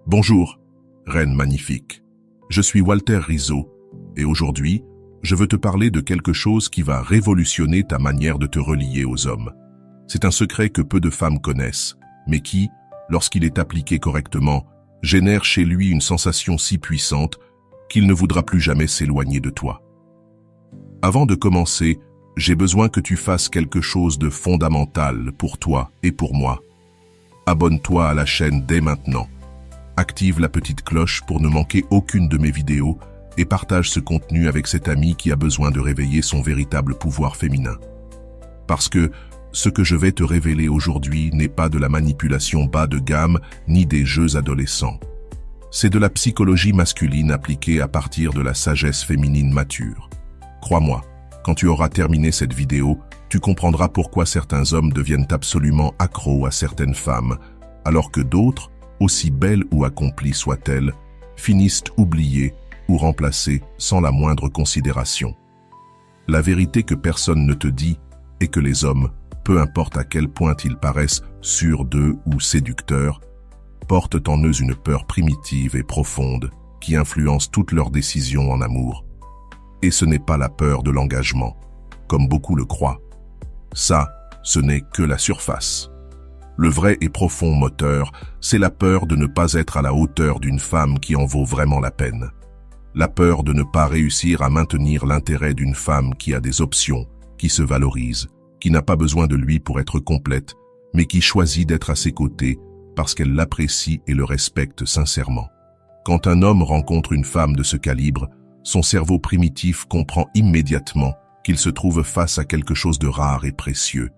Bonjour, reine magnifique. Je suis Walter Rizzo et aujourd'hui, je veux te parler de quelque chose qui va révolutionner ta manière de te relier aux hommes. C'est un secret que peu de femmes connaissent, mais qui, lorsqu'il est appliqué correctement, génère chez lui une sensation si puissante qu'il ne voudra plus jamais s'éloigner de toi. Avant de commencer, j'ai besoin que tu fasses quelque chose de fondamental pour toi et pour moi. Abonne-toi à la chaîne dès maintenant. Active la petite cloche pour ne manquer aucune de mes vidéos et partage ce contenu avec cet ami qui a besoin de réveiller son véritable pouvoir féminin. Parce que ce que je vais te révéler aujourd'hui n'est pas de la manipulation bas de gamme ni des jeux adolescents. C'est de la psychologie masculine appliquée à partir de la sagesse féminine mature. Crois-moi, quand tu auras terminé cette vidéo, tu comprendras pourquoi certains hommes deviennent absolument accros à certaines femmes, alors que d'autres, aussi belles ou accomplies soient-elles, finissent oubliées ou remplacées sans la moindre considération. La vérité que personne ne te dit est que les hommes, peu importe à quel point ils paraissent sûrs d'eux ou séducteurs, portent en eux une peur primitive et profonde qui influence toutes leurs décisions en amour. Et ce n'est pas la peur de l'engagement, comme beaucoup le croient. Ça, ce n'est que la surface. Le vrai et profond moteur, c'est la peur de ne pas être à la hauteur d'une femme qui en vaut vraiment la peine. La peur de ne pas réussir à maintenir l'intérêt d'une femme qui a des options, qui se valorise, qui n'a pas besoin de lui pour être complète, mais qui choisit d'être à ses côtés parce qu'elle l'apprécie et le respecte sincèrement. Quand un homme rencontre une femme de ce calibre, son cerveau primitif comprend immédiatement qu'il se trouve face à quelque chose de rare et précieux.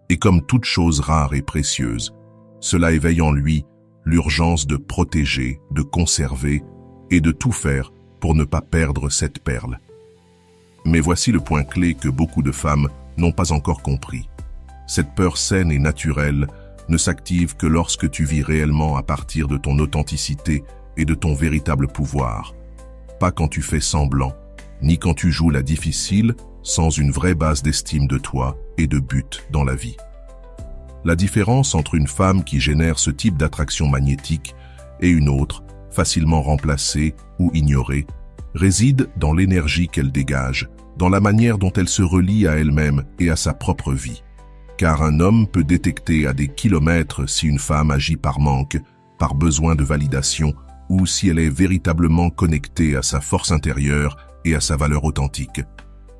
Et comme toute chose rare et précieuse, cela éveille en lui l'urgence de protéger, de conserver et de tout faire pour ne pas perdre cette perle. Mais voici le point clé que beaucoup de femmes n'ont pas encore compris. Cette peur saine et naturelle ne s'active que lorsque tu vis réellement à partir de ton authenticité et de ton véritable pouvoir. Pas quand tu fais semblant, ni quand tu joues la difficile sans une vraie base d'estime de toi et de but dans la vie. La différence entre une femme qui génère ce type d'attraction magnétique et une autre, facilement remplacée ou ignorée, réside dans l'énergie qu'elle dégage, dans la manière dont elle se relie à elle-même et à sa propre vie. Car un homme peut détecter à des kilomètres si une femme agit par manque, par besoin de validation, ou si elle est véritablement connectée à sa force intérieure et à sa valeur authentique.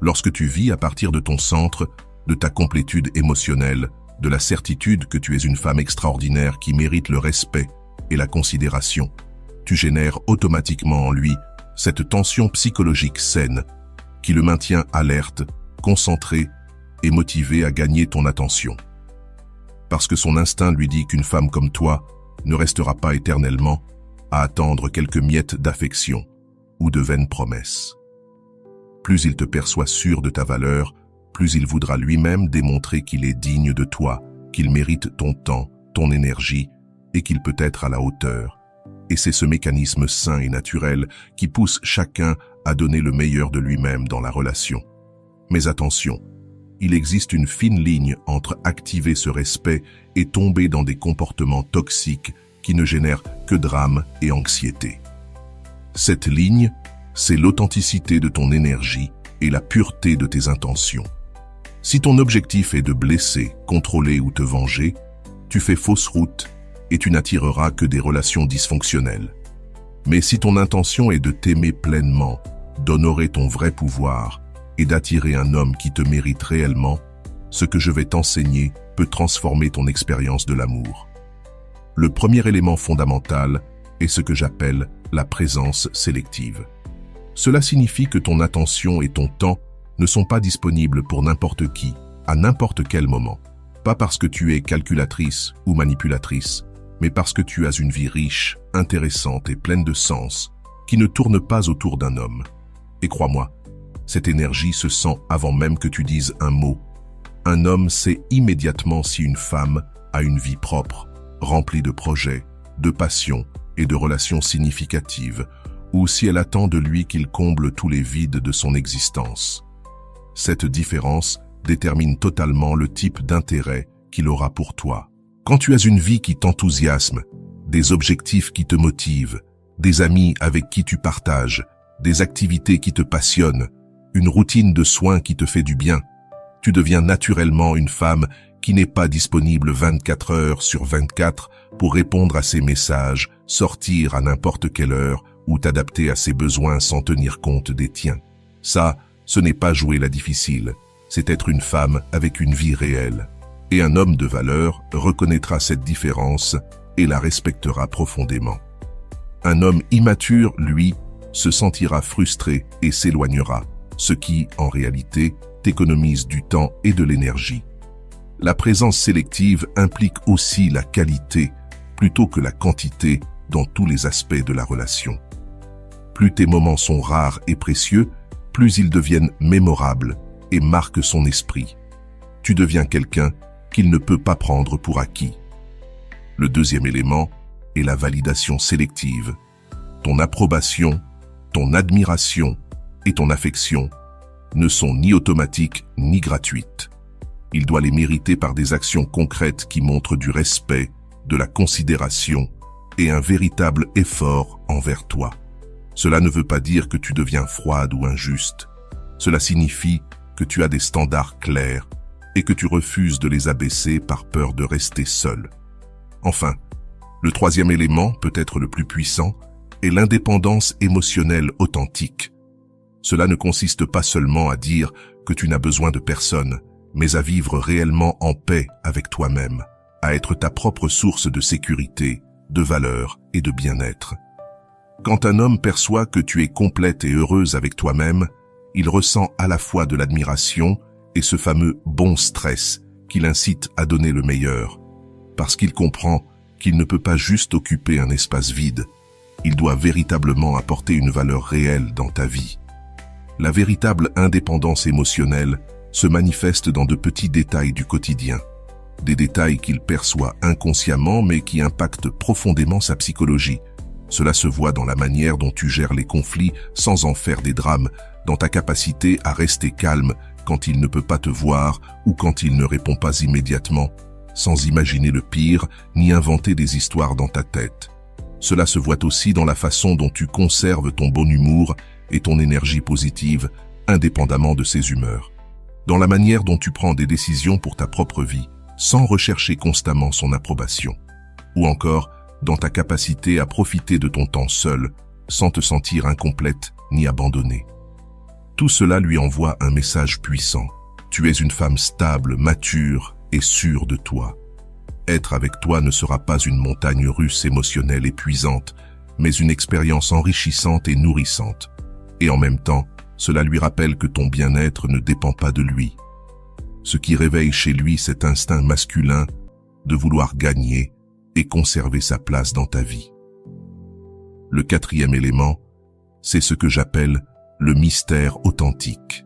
Lorsque tu vis à partir de ton centre, de ta complétude émotionnelle, de la certitude que tu es une femme extraordinaire qui mérite le respect et la considération, tu génères automatiquement en lui cette tension psychologique saine qui le maintient alerte, concentré et motivé à gagner ton attention. Parce que son instinct lui dit qu'une femme comme toi ne restera pas éternellement à attendre quelques miettes d'affection ou de vaines promesses. Plus il te perçoit sûr de ta valeur, plus il voudra lui-même démontrer qu'il est digne de toi, qu'il mérite ton temps, ton énergie et qu'il peut être à la hauteur. Et c'est ce mécanisme sain et naturel qui pousse chacun à donner le meilleur de lui-même dans la relation. Mais attention, il existe une fine ligne entre activer ce respect et tomber dans des comportements toxiques qui ne génèrent que drame et anxiété. Cette ligne, c'est l'authenticité de ton énergie et la pureté de tes intentions. Si ton objectif est de blesser, contrôler ou te venger, tu fais fausse route et tu n'attireras que des relations dysfonctionnelles. Mais si ton intention est de t'aimer pleinement, d'honorer ton vrai pouvoir et d'attirer un homme qui te mérite réellement, ce que je vais t'enseigner peut transformer ton expérience de l'amour. Le premier élément fondamental est ce que j'appelle la présence sélective. Cela signifie que ton attention et ton temps ne sont pas disponibles pour n'importe qui, à n'importe quel moment. Pas parce que tu es calculatrice ou manipulatrice, mais parce que tu as une vie riche, intéressante et pleine de sens, qui ne tourne pas autour d'un homme. Et crois-moi, cette énergie se sent avant même que tu dises un mot. Un homme sait immédiatement si une femme a une vie propre, remplie de projets, de passions et de relations significatives, ou si elle attend de lui qu'il comble tous les vides de son existence. Cette différence détermine totalement le type d'intérêt qu'il aura pour toi. Quand tu as une vie qui t'enthousiasme, des objectifs qui te motivent, des amis avec qui tu partages, des activités qui te passionnent, une routine de soins qui te fait du bien. Tu deviens naturellement une femme qui n'est pas disponible 24 heures sur 24 pour répondre à ses messages, sortir à n'importe quelle heure ou t'adapter à ses besoins sans tenir compte des tiens. Ça, ce n'est pas jouer la difficile, c'est être une femme avec une vie réelle. Et un homme de valeur reconnaîtra cette différence et la respectera profondément. Un homme immature, lui, se sentira frustré et s'éloignera, ce qui, en réalité, t'économise du temps et de l'énergie. La présence sélective implique aussi la qualité plutôt que la quantité dans tous les aspects de la relation. Plus tes moments sont rares et précieux, plus ils deviennent mémorables et marquent son esprit. Tu deviens quelqu'un qu'il ne peut pas prendre pour acquis. Le deuxième élément est la validation sélective. Ton approbation, ton admiration et ton affection ne sont ni automatiques ni gratuites. Il doit les mériter par des actions concrètes qui montrent du respect, de la considération et un véritable effort envers toi. Cela ne veut pas dire que tu deviens froide ou injuste. Cela signifie que tu as des standards clairs et que tu refuses de les abaisser par peur de rester seul. Enfin, le troisième élément, peut-être le plus puissant, est l'indépendance émotionnelle authentique. Cela ne consiste pas seulement à dire que tu n'as besoin de personne, mais à vivre réellement en paix avec toi-même, à être ta propre source de sécurité, de valeur et de bien-être. Quand un homme perçoit que tu es complète et heureuse avec toi-même, il ressent à la fois de l'admiration et ce fameux bon stress qui l'incite à donner le meilleur, parce qu'il comprend qu'il ne peut pas juste occuper un espace vide, il doit véritablement apporter une valeur réelle dans ta vie. La véritable indépendance émotionnelle se manifeste dans de petits détails du quotidien, des détails qu'il perçoit inconsciemment mais qui impactent profondément sa psychologie. Cela se voit dans la manière dont tu gères les conflits sans en faire des drames, dans ta capacité à rester calme quand il ne peut pas te voir ou quand il ne répond pas immédiatement, sans imaginer le pire ni inventer des histoires dans ta tête. Cela se voit aussi dans la façon dont tu conserves ton bon humour et ton énergie positive, indépendamment de ses humeurs. Dans la manière dont tu prends des décisions pour ta propre vie, sans rechercher constamment son approbation. Ou encore, dans ta capacité à profiter de ton temps seul, sans te sentir incomplète ni abandonnée. Tout cela lui envoie un message puissant. Tu es une femme stable, mature et sûre de toi. Être avec toi ne sera pas une montagne russe émotionnelle épuisante, mais une expérience enrichissante et nourrissante. Et en même temps, cela lui rappelle que ton bien-être ne dépend pas de lui. Ce qui réveille chez lui cet instinct masculin de vouloir gagner et conserver sa place dans ta vie. Le quatrième élément, c'est ce que j'appelle le mystère authentique.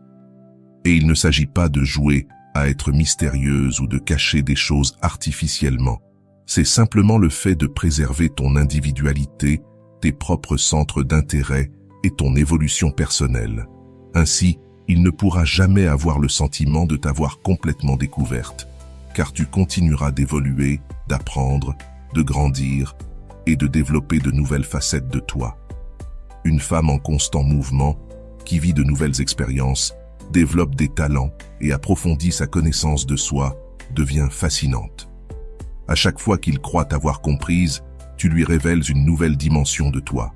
Et il ne s'agit pas de jouer à être mystérieuse ou de cacher des choses artificiellement. C'est simplement le fait de préserver ton individualité, tes propres centres d'intérêt et ton évolution personnelle. Ainsi, il ne pourra jamais avoir le sentiment de t'avoir complètement découverte, car tu continueras d'évoluer, d'apprendre, de grandir et de développer de nouvelles facettes de toi. Une femme en constant mouvement, qui vit de nouvelles expériences, développe des talents et approfondit sa connaissance de soi, devient fascinante. À chaque fois qu'il croit t'avoir comprise, tu lui révèles une nouvelle dimension de toi.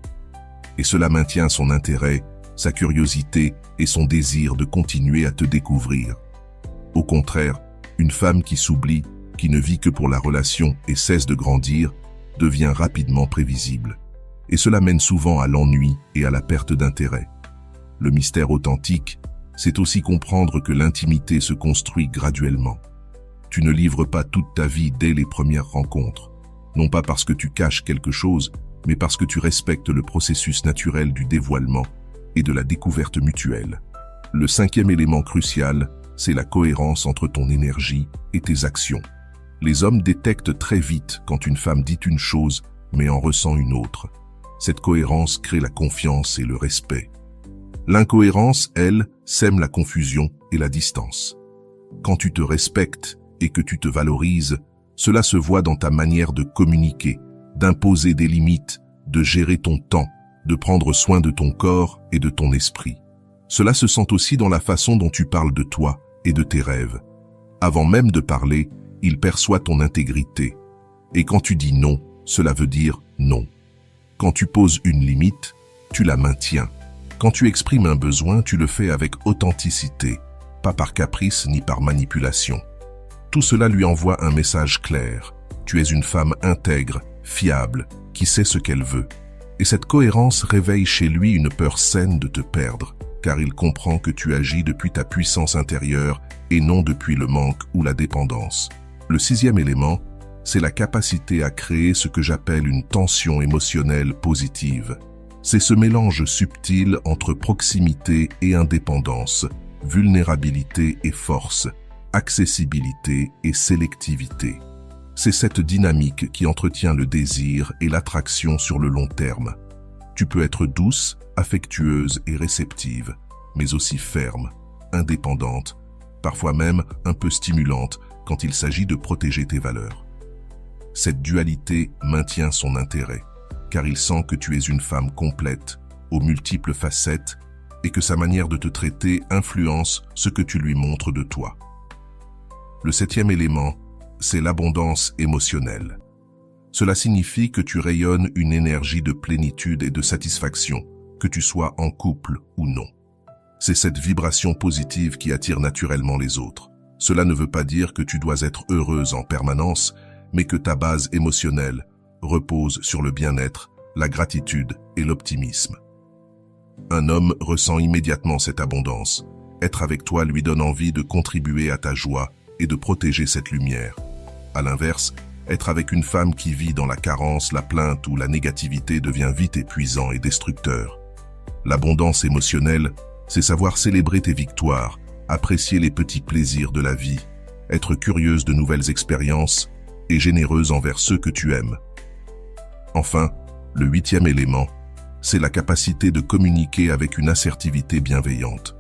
Et cela maintient son intérêt, sa curiosité et son désir de continuer à te découvrir. Au contraire, une femme qui s'oublie, qui ne vit que pour la relation et cesse de grandir, devient rapidement prévisible. Et cela mène souvent à l'ennui et à la perte d'intérêt. Le mystère authentique, c'est aussi comprendre que l'intimité se construit graduellement. Tu ne livres pas toute ta vie dès les premières rencontres, non pas parce que tu caches quelque chose, mais parce que tu respectes le processus naturel du dévoilement et de la découverte mutuelle. Le cinquième élément crucial, c'est la cohérence entre ton énergie et tes actions. Les hommes détectent très vite quand une femme dit une chose, mais en ressent une autre. Cette cohérence crée la confiance et le respect. L'incohérence, elle, sème la confusion et la distance. Quand tu te respectes et que tu te valorises, cela se voit dans ta manière de communiquer, d'imposer des limites, de gérer ton temps, de prendre soin de ton corps et de ton esprit. Cela se sent aussi dans la façon dont tu parles de toi et de tes rêves. Avant même de parler, il perçoit ton intégrité. Et quand tu dis non, cela veut dire non. Quand tu poses une limite, tu la maintiens. Quand tu exprimes un besoin, tu le fais avec authenticité, pas par caprice ni par manipulation. Tout cela lui envoie un message clair. Tu es une femme intègre, fiable, qui sait ce qu'elle veut. Et cette cohérence réveille chez lui une peur saine de te perdre, car il comprend que tu agis depuis ta puissance intérieure et non depuis le manque ou la dépendance. Le 6e élément, c'est la capacité à créer ce que j'appelle une tension émotionnelle positive. C'est ce mélange subtil entre proximité et indépendance, vulnérabilité et force, accessibilité et sélectivité. C'est cette dynamique qui entretient le désir et l'attraction sur le long terme. Tu peux être douce, affectueuse et réceptive, mais aussi ferme, indépendante, parfois même un peu stimulante quand il s'agit de protéger tes valeurs. Cette dualité maintient son intérêt, car il sent que tu es une femme complète, aux multiples facettes, et que sa manière de te traiter influence ce que tu lui montres de toi. Le 7e élément, c'est l'abondance émotionnelle. Cela signifie que tu rayonnes une énergie de plénitude et de satisfaction, que tu sois en couple ou non. C'est cette vibration positive qui attire naturellement les autres. Cela ne veut pas dire que tu dois être heureuse en permanence, mais que ta base émotionnelle repose sur le bien-être, la gratitude et l'optimisme. Un homme ressent immédiatement cette abondance. Être avec toi lui donne envie de contribuer à ta joie et de protéger cette lumière. À l'inverse, être avec une femme qui vit dans la carence, la plainte ou la négativité devient vite épuisant et destructeur. L'abondance émotionnelle, c'est savoir célébrer tes victoires, apprécier les petits plaisirs de la vie, être curieuse de nouvelles expériences et généreuse envers ceux que tu aimes. Enfin, le 8e élément, c'est la capacité de communiquer avec une assertivité bienveillante.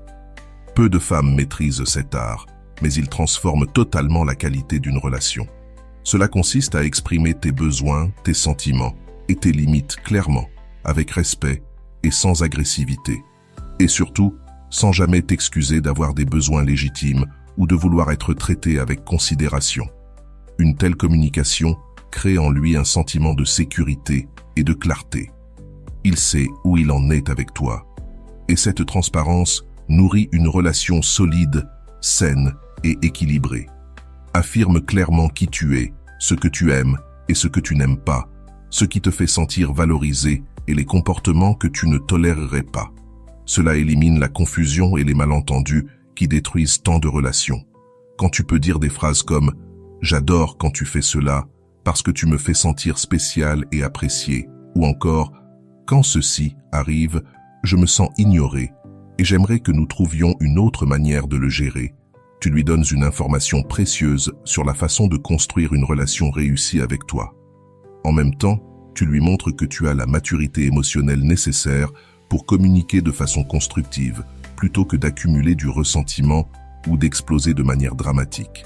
Peu de femmes maîtrisent cet art, mais il transforme totalement la qualité d'une relation. Cela consiste à exprimer tes besoins, tes sentiments et tes limites clairement, avec respect et sans agressivité. Et surtout, sans jamais t'excuser d'avoir des besoins légitimes ou de vouloir être traité avec considération. Une telle communication crée en lui un sentiment de sécurité et de clarté. Il sait où il en est avec toi. Et cette transparence nourrit une relation solide, saine et équilibrée. Affirme clairement qui tu es, ce que tu aimes et ce que tu n'aimes pas, ce qui te fait sentir valorisé et les comportements que tu ne tolérerais pas. Cela élimine la confusion et les malentendus qui détruisent tant de relations. Quand tu peux dire des phrases comme « J'adore quand tu fais cela parce que tu me fais sentir spécial et apprécié » ou encore « Quand ceci arrive, je me sens ignoré et j'aimerais que nous trouvions une autre manière de le gérer », tu lui donnes une information précieuse sur la façon de construire une relation réussie avec toi. En même temps, tu lui montres que tu as la maturité émotionnelle nécessaire pour communiquer de façon constructive, plutôt que d'accumuler du ressentiment ou d'exploser de manière dramatique.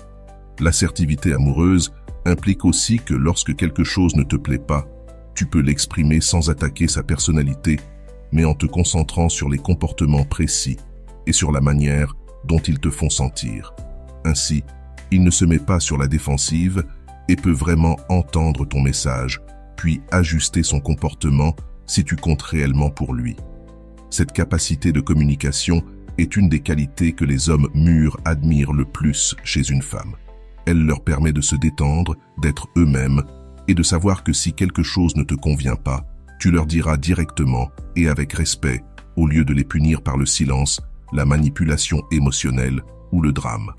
L'assertivité amoureuse implique aussi que lorsque quelque chose ne te plaît pas, tu peux l'exprimer sans attaquer sa personnalité, mais en te concentrant sur les comportements précis et sur la manière dont ils te font sentir. Ainsi, il ne se met pas sur la défensive et peut vraiment entendre ton message, puis ajuster son comportement si tu comptes réellement pour lui. Cette capacité de communication est une des qualités que les hommes mûrs admirent le plus chez une femme. Elle leur permet de se détendre, d'être eux-mêmes et de savoir que si quelque chose ne te convient pas, tu leur diras directement et avec respect, au lieu de les punir par le silence, la manipulation émotionnelle ou le drame.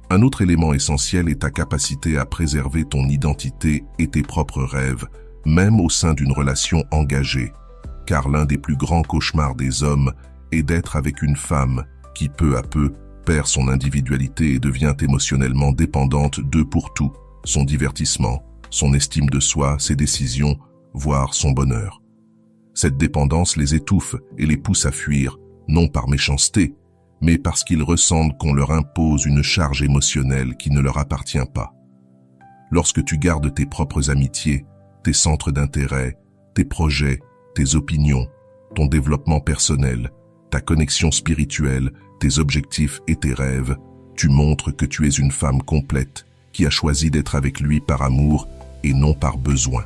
Un autre élément essentiel est ta capacité à préserver ton identité et tes propres rêves, même au sein d'une relation engagée, car l'un des plus grands cauchemars des hommes est d'être avec une femme qui, peu à peu, perd son individualité et devient émotionnellement dépendante d'eux pour tout, son divertissement, son estime de soi, ses décisions, voire son bonheur. Cette dépendance les étouffe et les pousse à fuir, non par méchanceté, mais parce qu'ils ressentent qu'on leur impose une charge émotionnelle qui ne leur appartient pas. Lorsque tu gardes tes propres amitiés, tes centres d'intérêt, tes projets, tes opinions, ton développement personnel, ta connexion spirituelle, tes objectifs et tes rêves, tu montres que tu es une femme complète qui a choisi d'être avec lui par amour et non par besoin.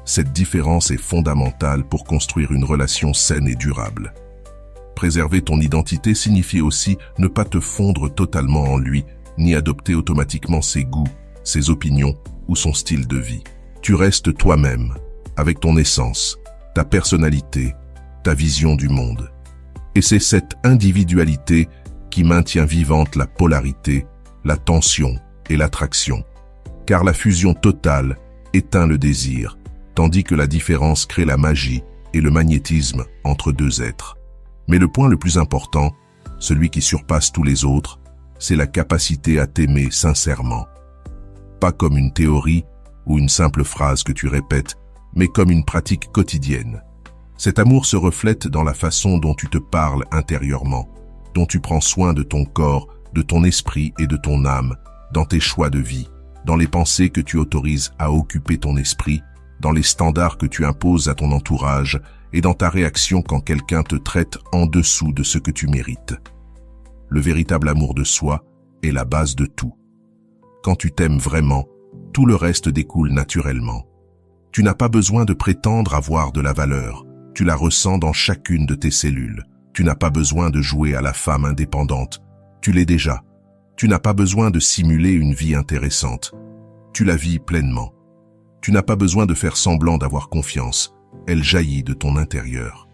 Cette différence est fondamentale pour construire une relation saine et durable. Préserver ton identité signifie aussi ne pas te fondre totalement en lui, ni adopter automatiquement ses goûts, ses opinions ou son style de vie. Tu restes toi-même, avec ton essence, ta personnalité, ta vision du monde. Et c'est cette individualité qui maintient vivante la polarité, la tension et l'attraction. Car la fusion totale éteint le désir, tandis que la différence crée la magie et le magnétisme entre deux êtres. Mais le point le plus important, celui qui surpasse tous les autres, c'est la capacité à t'aimer sincèrement. Pas comme une théorie ou une simple phrase que tu répètes, mais comme une pratique quotidienne. Cet amour se reflète dans la façon dont tu te parles intérieurement, dont tu prends soin de ton corps, de ton esprit et de ton âme, dans tes choix de vie, dans les pensées que tu autorises à occuper ton esprit, dans les standards que tu imposes à ton entourage et dans ta réaction quand quelqu'un te traite en dessous de ce que tu mérites. Le véritable amour de soi est la base de tout. Quand tu t'aimes vraiment, tout le reste découle naturellement. Tu n'as pas besoin de prétendre avoir de la valeur. Tu la ressens dans chacune de tes cellules. Tu n'as pas besoin de jouer à la femme indépendante. Tu l'es déjà. Tu n'as pas besoin de simuler une vie intéressante. Tu la vis pleinement. Tu n'as pas besoin de faire semblant d'avoir confiance. Elle jaillit de ton intérieur.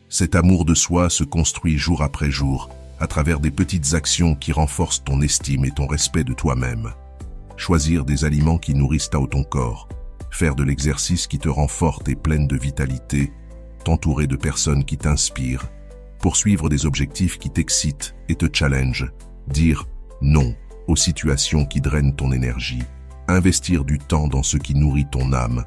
Cet amour de soi se construit jour après jour, à travers des petites actions qui renforcent ton estime et ton respect de toi-même. Choisir des aliments qui nourrissent ton corps, faire de l'exercice qui te rend forte et pleine de vitalité, t'entourer de personnes qui t'inspirent, poursuivre des objectifs qui t'excitent et te challengent, dire non aux situations qui drainent ton énergie, investir du temps dans ce qui nourrit ton âme,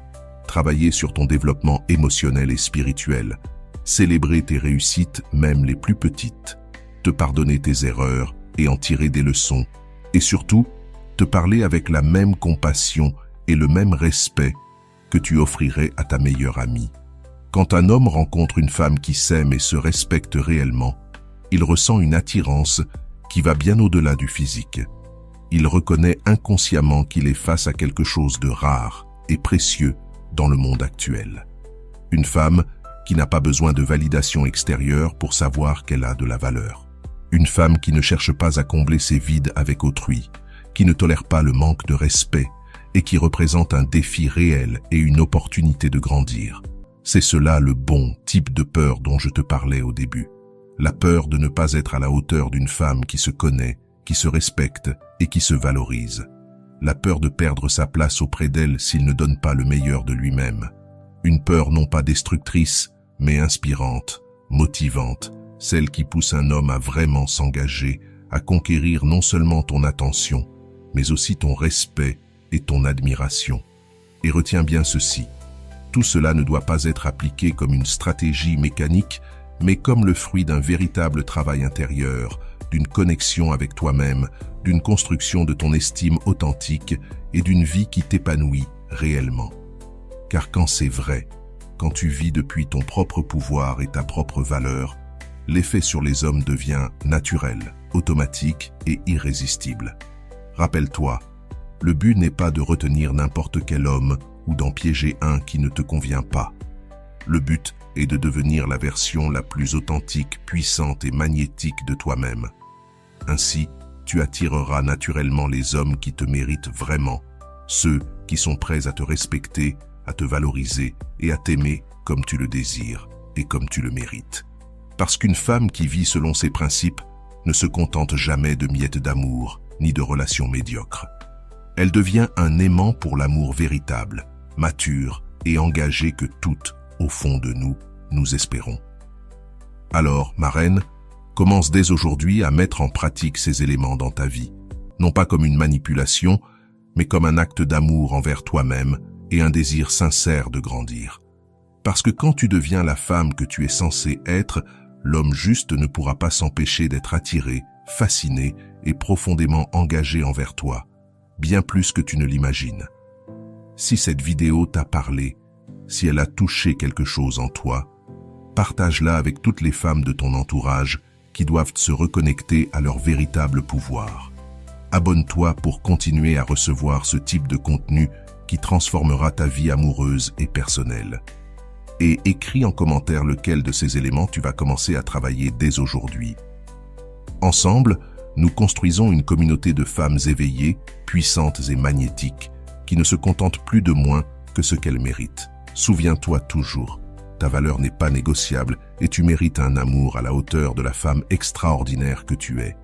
travailler sur ton développement émotionnel et spirituel, célébrer tes réussites, même les plus petites, te pardonner tes erreurs et en tirer des leçons, et surtout, te parler avec la même compassion et le même respect que tu offrirais à ta meilleure amie. Quand un homme rencontre une femme qui s'aime et se respecte réellement, il ressent une attirance qui va bien au-delà du physique. Il reconnaît inconsciemment qu'il est face à quelque chose de rare et précieux dans le monde actuel. Une femme qui n'a pas besoin de validation extérieure pour savoir qu'elle a de la valeur. Une femme qui ne cherche pas à combler ses vides avec autrui, qui ne tolère pas le manque de respect et qui représente un défi réel et une opportunité de grandir. C'est cela le bon type de peur dont je te parlais au début. La peur de ne pas être à la hauteur d'une femme qui se connaît, qui se respecte et qui se valorise. La peur de perdre sa place auprès d'elle s'il ne donne pas le meilleur de lui-même. Une peur non pas destructrice, mais inspirante, motivante, celle qui pousse un homme à vraiment s'engager, à conquérir non seulement ton attention, mais aussi ton respect et ton admiration. Et retiens bien ceci, tout cela ne doit pas être appliqué comme une stratégie mécanique, mais comme le fruit d'un véritable travail intérieur, d'une connexion avec toi-même, d'une construction de ton estime authentique et d'une vie qui t'épanouit réellement. Car quand c'est vrai, quand tu vis depuis ton propre pouvoir et ta propre valeur, l'effet sur les hommes devient naturel, automatique et irrésistible. Rappelle-toi, le but n'est pas de retenir n'importe quel homme ou d'en piéger un qui ne te convient pas. Le but est de devenir la version la plus authentique, puissante et magnétique de toi-même. Ainsi, tu attireras naturellement les hommes qui te méritent vraiment, ceux qui sont prêts à te respecter, à te valoriser et à t'aimer comme tu le désires et comme tu le mérites. Parce qu'une femme qui vit selon ses principes ne se contente jamais de miettes d'amour ni de relations médiocres. Elle devient un aimant pour l'amour véritable, mature et engagé que toutes, au fond de nous, nous espérons. Alors, ma reine, commence dès aujourd'hui à mettre en pratique ces éléments dans ta vie, non pas comme une manipulation, mais comme un acte d'amour envers toi-même et un désir sincère de grandir. Parce que quand tu deviens la femme que tu es censée être, l'homme juste ne pourra pas s'empêcher d'être attiré, fasciné et profondément engagé envers toi, bien plus que tu ne l'imagines. Si cette vidéo t'a parlé, si elle a touché quelque chose en toi, partage-la avec toutes les femmes de ton entourage qui doivent se reconnecter à leur véritable pouvoir. Abonne-toi pour continuer à recevoir ce type de contenu qui transformera ta vie amoureuse et personnelle. Et écris en commentaire lequel de ces éléments tu vas commencer à travailler dès aujourd'hui. Ensemble, nous construisons une communauté de femmes éveillées, puissantes et magnétiques, qui ne se contentent plus de moins que ce qu'elles méritent. Souviens-toi toujours, ta valeur n'est pas négociable et tu mérites un amour à la hauteur de la femme extraordinaire que tu es.